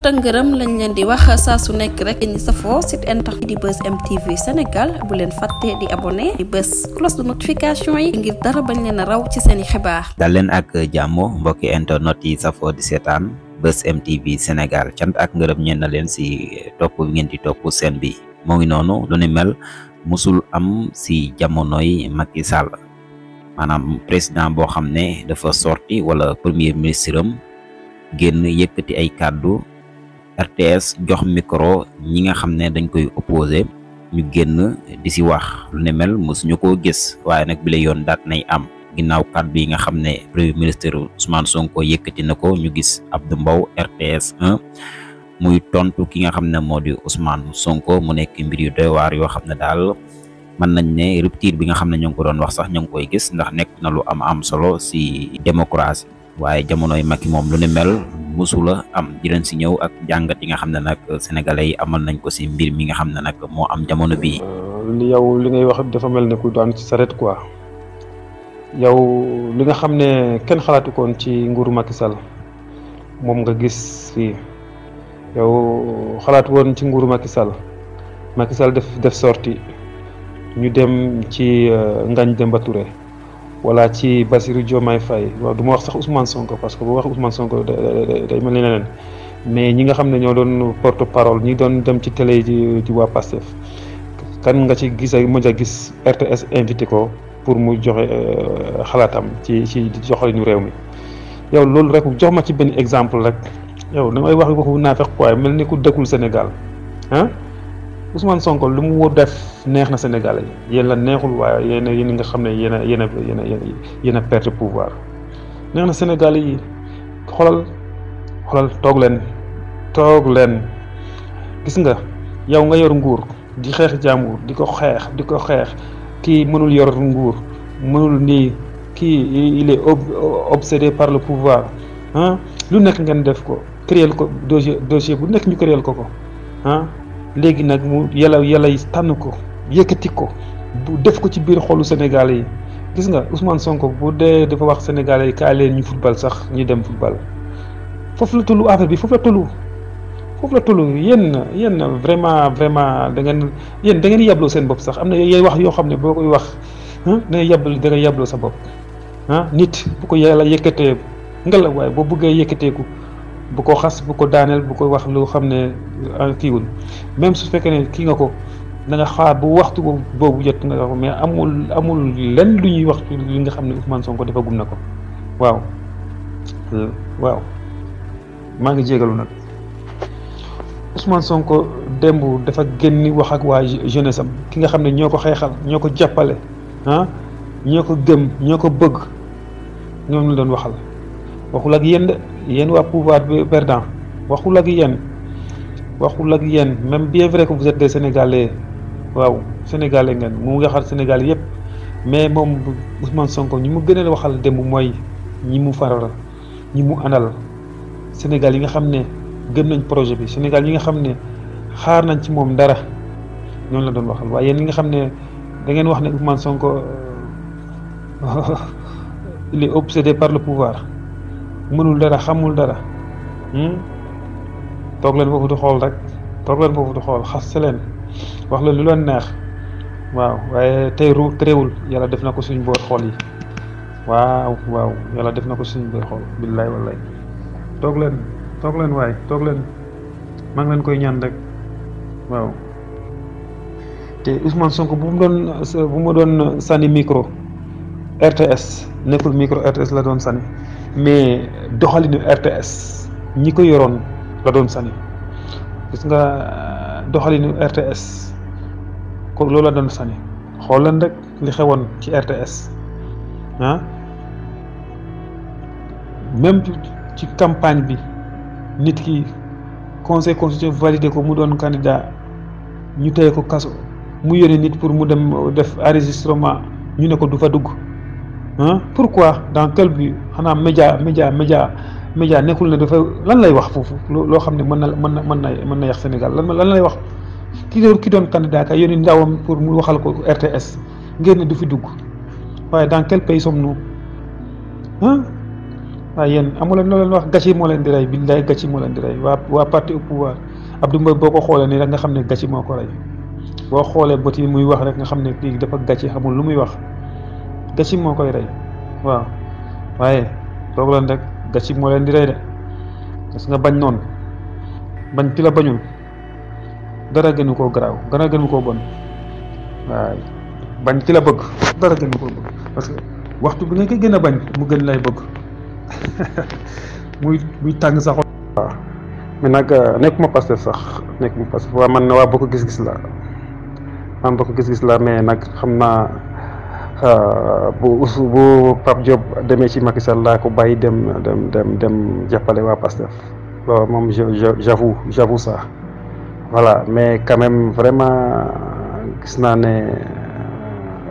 tëngërëm lañ leen di wax saa su nekk rek ñi safoo site internet di Buzz M TV Sénégal bu leen fàtte di abonné di bës cloche de notification yi ngir dara bañ leen a raw ci seeni xibaar. dal leen ak jàmm mbokki internet yi safoo di seetaan Buzz M TV Sénégal cant ak ngërëm ñeen na leen si topp bi ngeen di topp seen bi moo ngi noonu lu ni mel musul am si jamonoy Macky Sall maanaam président boo xam ne dafa sorti wala premier ministre am génn yëkkati ay kàddu RTS jox micro ñi nga xam ne dañ koy opposé ñu génn di si wax lu ne mel mosuñu koo gis waaye nag bi la yoon daat nay am ginnaaw kàddu yi nga xam ne premier ministre Ousmane Sonko yëkkati na ko ñu gis Abdou Mbow RTS 1 muy tontu ki nga xam ne moo di Ousmane Sonko mu nekk mbir yu doy waar yoo xam ne daal mën nañ ne rupture bi nga xam ne ñoo ngi ko doon wax sax ñoo ngi koy gis ndax nekk na lu am solo si démocratie waaye jamonoy Macky moom lu ne mel musula am dinañ si ñëw ak jàngat yi nga xam ne nag sénégalais yi amal nañ ko si mbir mi nga xam ne nag moo am jamono bii. yow li ngay wax dafa mel ne ku daan ci saret quoi yow li nga xam ne kenn xalaatu koon ci nguuru Macky Sall moom nga gis fii yow xalaatu woon ci nguuru Macky Sall def sorti ñu dem ci Ngagne Demba Touré wala ci Bassirou Diomaye Faye waaw du ma wax sax Ousmane Sonko parce que bu wax Ousmane Sonko day mel ni leneen mais ñi nga xam ne ñoo doon porte parole ñi doon dem ci télé yi ci waa Pastef kan nga ci gis ak mujj a gis RTS invité ko pour mu joxe xalaatam ci joxalinu réew mi yow loolu rek jox ma ci benn exemple rek yow damay wax waxu naafeq quoi mel ni ku dëkkul Sénégal ah Ousmane Sonko lu mu def neex na Sénégalais yi yéen la neexul waaye yéen nga xam ne yéen a perte pouvoir neex na Sénégalais yi xoolal toog leen gis nga yow nga yor nguur di xeex jàmbur di ko xeex kii mënul yor nguur mënul nii kii il est obsédé par le pouvoir ah lu nekk ngeen def ko créer ko dossier bu nekk ñu créer ko ah léegi nag mu yàlla tànn ko yëkkati ko bu def ko ci biir xolu Sénégalais yi gis nga Ousmane Sonko bu dee dafa wax Sénégalais yi kaay leen ñu football sax ñu dem football foofu la tollu affaire bi foofu la tollu yéen vraiment da ngeen yabloo seen bopp sax am na yooy wax yoo xam ne boo koy wax da nga yabloo sa bopp ah nit bu ko yàlla yëkkatee ngela waaye boo bëggee yëkkateeku bu ko xas bu ko daaneel bu ko wax lu xam ne kiiwul même su fekkee ne kii nga ko da nga xaar bu waxtu boobu jot nga ko mais amul lenn lu ñuy wax li nga xam ne Ousmane Sonko dafa gum na ko waaw maa ngi jégalu nag Ousmane Sonko démb dafa génn wax ak waa jeunesse am ki nga xam ne ñoo ko xeexal ñoo ko jàppale ah ñoo ko gëm ñoo ko bëgg ñoom la doon waxal waxul ak yéen de yéen waa pouvoir perdant waxul ak yéen même bien vrai que vous êtes des Sénégalais waaw Sénégalais ngeen mu nga xar Sénégal yëpp mais moom Ousmane Sonko ñi mu gën a waxal démb mooy ñi mu faral ñi mu àndal Sénégal yi nga xam ne gëm nañ projet bi Sénégal yi nga xam ne xaar nañ ci moom dara ñoonu la doon waxal waaye yéen ñi nga xam ne da ngeen wax ne Ousmane Sonko il est obsédé par le pouvoir mënul dara xamul dara toog leen foofu di xool xas leen wax leen lu leen neex waaw waaye terewul yàlla def na ko suñu boor xool yi waaw yàlla def na ko suñu boor xool billaay wallaay toog leen waaye maa ngi leen koy ñaan rek waaw te Ousmane Sonko bu ma doon sànni micro RTS nekkul micro RTS la doon sànni mais doxalinu RTS ñi ko yoroon la doon sànni gis nga doxalinu RTS ko loolu la doon sànni xool leen rek li xewoon ci RTS ah même ci campagne bi nit ki conseil constitutionnel validé ko mu doon candidat ñu téye ko kaso mu yónnee nit pour mu dem def enregistrement ñu ne ko du fa dugg pourquoi dans quel but xanaa média nekkul ne dafa lan lay wax foofu loo xam ne mën na yàq Sénégal lan lay wax ki doon candidat kay yónni ndawam pour mu waxal ko RTS ngeen ne du fi dugg waaye dans quel pays sommes-nous waaye yéen amu leen loo leen wax gàcce moo leen di rey billaay gàcce moo leen di rey waa parti au pouvoir Abdou Mbow boo ko xoolee nii rek nga xam ne gàcce moo ko rey boo xoolee bët yi muy wax rek nga xam ne kii dafa gàcce xamul lu muy wax gàcce moo koy rey waaw waaye toog leen rek gàcce moo leen di rey de parce que nga bañ noonu bañ ki la bañul dara gënu koo garaaw dara gënu koo bon waaye bañ ki la bëgg dara gënu koo bëgg parce que waxtu bi nga koy gën a bañ mu gën lay bëgg muy tàng sa xol. waaw mais nag nekkuma Pastef sax nekkuma Pastef waa man waa Bokk Gis Gis la man Bokk Gis Gis la mais nag xam naa bu Pape Diop demee ci Macky Sall laa ko bàyyi dem jàppale waa Pastef loolu moom j'avoue ça voilà mais quand même vraiment gis naa ne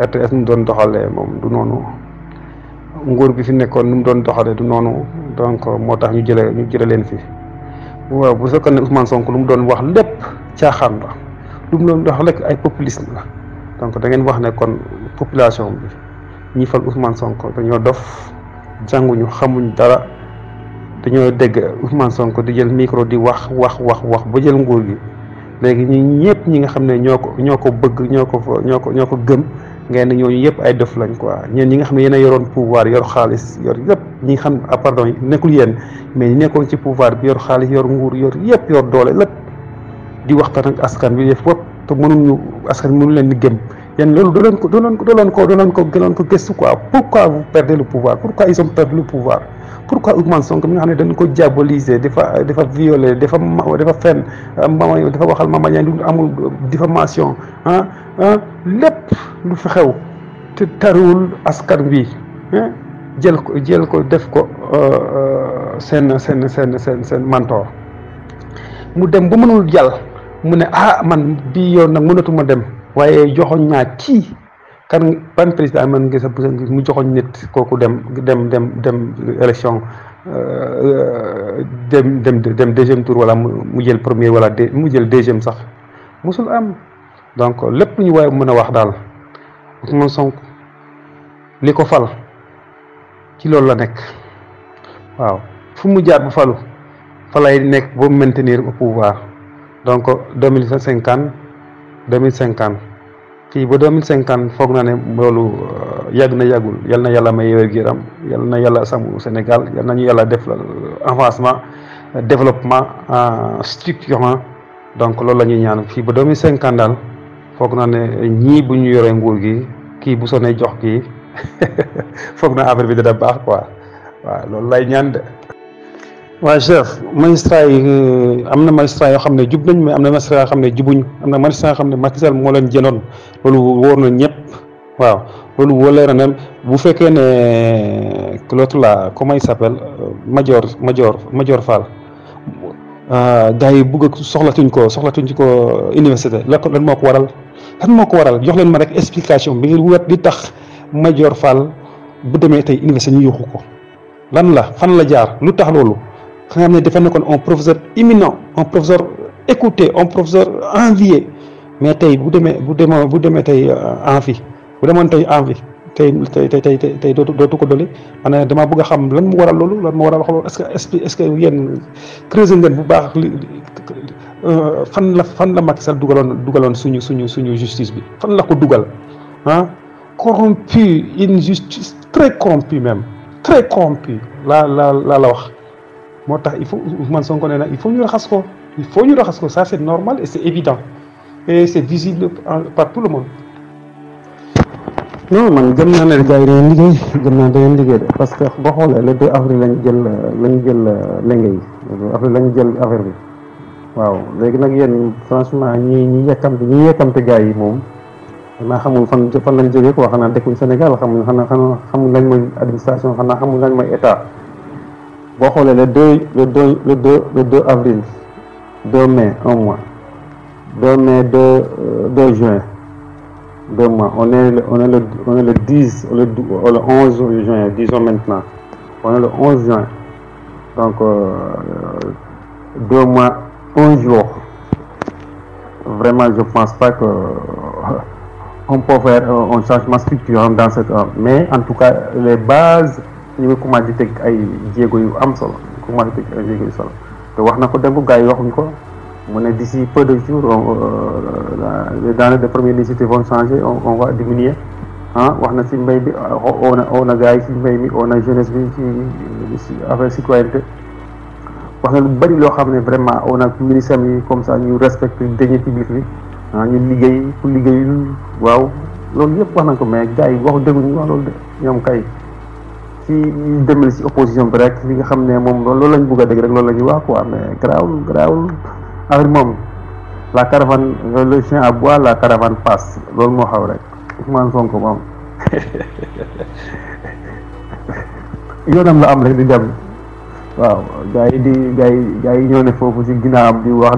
RTS nu doon doxalee moom du noonu nguur bi fi nekkoon nu mu doon doxalee du noonu donc moo tax ñu jële leen fi waaw bu fekkoon ne Ousmane Sonko lu mu doon wax lépp caaxaan la lu mu doon wax rek ay populisme la donc da ngeen wax ne kon population bi ñi fal Ousmane Sonko dañoo dof jànguñu xamuñ dara dañoo dégg Ousmane Sonko di jël micro di wax ba jël nguur gi léegi ñëpp ñi nga xam ne ñoo ko bëgg ñoo ko gëm ngeen ne ñooñu yëpp ay dof lañ quoi ñeen ñi nga xam ne yéen a yoroon pouvoir yor xaalis yor yëpp ñi nga xam pardon nekkul yéen mais ñi nekkoon ci pouvoir bi yor xaalis yor nguur yor yëpp yor doole lépp di waxtaan ak askan bi def bopp te mënuñu askan bi mënu leen di gëm yéen loolu doo leen ko gëstu quoi pourquoi vous perdez le pouvoir pourquoi ils ont perdu le pouvoir pourquoi Ousmane Sonko mi nga xam ne dañ ko diaboliser dafa violer dafa fen dafa waxal Mama Niang du amul diffamation lépp lu fi xew te tariwul askan bi jël ko def ko seen mentor mu dem ba mënul jàll mu ne man bii yoon nag mënatuma dem waaye joxoñ naa kii kan ban président man ngi sa mu joxoñ nit kooku dem élection dem deuxième tour wala mu jël premier wala mu jël deuxième sax musul am donc lépp lu ñu waaye mën a wax daal Ousmane Sonko li ko fal ci loolu la nekk waaw fu mu jaar bu falu fa lay nekk ba maintenir au pouvoir donc 2050 kii ba 2050 foog naa ne loolu yàgg na yàggul yal na yàlla may wér-gu-yaram yal na yàlla sàmm Sénégal yal nañu yàlla def avancement développement structurant donc loolu la ñuy ñaan fii ba 2050 daal foog naa ne ñii bu ñu yoree nguur gi kii bu sonee jox kii foog naa affaire bi dina baax quoi waaw loolu lay ñaan de. waaw chef magistrat yi am na magistrat yoo xam ne jub nañ mais am na magistrat yoo xam ne jubuñ am na magistrat yoo xam ne Macky Sall moo leen jëloon loolu wóor na ñëpp waaw loolu wóor na bu fekkee ne l'autre là comment il s'appelle Madior Fall gars yi bëgg soxlatuñ ko université lan moo ko waral jox leen ma rek explication bi ngir wet di tax Madior Fall bu demee tey université ñu yóbbu ko lan la fan la jaar lu tax loolu nga xam ne dafa nekkoon un professeur éminent un professeur écouté un professeur envié mais tey bu demee tey envie bu demoon tey envie tey dootu ko dolli maanaam dama bëgg a xam lan mu waral loolu est-ce que yéen creuser ngeen bu baax fan la Macky Sall dugaloon suñu justice bi fan la ko dugal corrompu une justice très corrompue même très corrompu la wax moo tax il faut Ousmane Sonko nee na il faut ñu raxas ko ça c'est normal et c'est évident et c'est visible par tout le monde. non man gëm naa ne gars yi dañuy liggéey de parce que boo xoolee le 2 avril lañ jël lenge yi avril lañ jël affaire bi waaw léegi nag yéen franchement ñi yekkamte gars yi moom xanaa xamul fan lañ jógee quoi xanaa dëkkuñ Sénégal xamul lañ mooy administration xanaa xamul lañ mooy état. boo xoolee le 2 avril 2 mai un mois 2 mai 2 juin 2 mois on est le 10 le 11 juin disons maintenant on est le 11 juin donc 2 mois 1 jour vraiment je pense pas que on peut faire un changement structurant dans cette mais en tout cas les bases ñu ngi commencé di teg ay jéego yu am solo commencé teg ay jéego yu solo te wax na ko démb gars yi waxuñ ko mu ne d'ici peu de jours les denrées de première nécessité vont changer on va diminuer wax na si mbay bi on a gars yi si mbay mi on a jeunesse bi ci affaire citoyenneté wax na lu bëri loo xam ne vraiment on a ministère yi comme ça ñu respecte deniers publics bi ñu liggéey ku liggéeyul waaw loolu yëpp wax nañ ko mais gars yi waxu dëgguñu wax loolu de ñoom kay ci demel si opposition bi rek li nga xam ne moom loolu lañ bëgg a dégg rek loolu la ñuy wax quoi mais garaawul affaire moom la caravane le chien aboie la caravane passe loolu moo xaw rek Ousmane Sonko moom yoonam la am rek di dem waaw gars yi ñoo ne foofu si ginnaawam di wax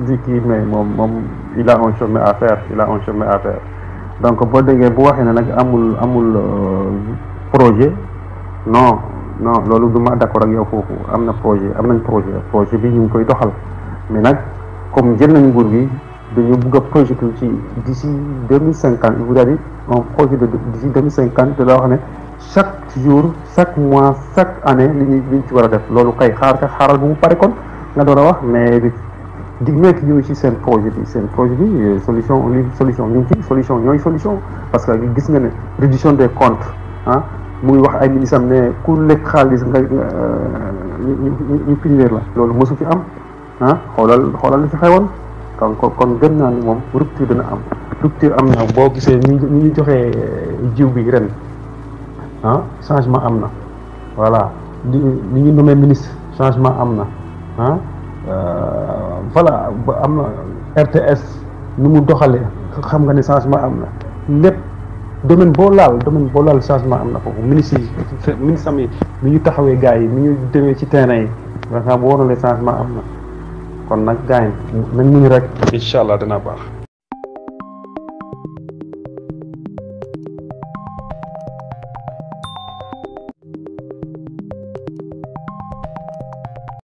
di kii mais moom il a un chemin à faire donc boo déggee bu waxee ne nag amul projet non loolu du ma d'accord ak yow foofu am nañ projet bi ñu ngi koy doxal mais nag comme jël nañ nguur gi dañu bëgg a projet ci d'ici 2050 il vous a dit un projet de d'ici 2050 da la wax ne chaque jour chaque mois chaque année li ñu ci war a def loolu kay xaaral bu mu pare kon nga door a wax mais di nekk ñu ci seen projet bi solution ñu ngi ci solution parce que gis nga ne réduction des comptes muy wax ay ministres am ne ku lekk xaalis nga ñu punir la loolu mosu fi am xoolal li fi xewoon kon gën naa ni moom rupture dina am rupture am na boo gisee ñu joxee jiw bi ren changement am na voilà li ñu nommé ministre changement am na voilà am na RTS ni mu doxalee xam nga ne changement am na lépp domaine boo laal changement am na foofu ministre am yi ni ñu taxawee gars yi ni ñu demee ci terrain yi nga xam boo waroon changement am na kon nag gars yi nañ muñu rek incha allah dina baax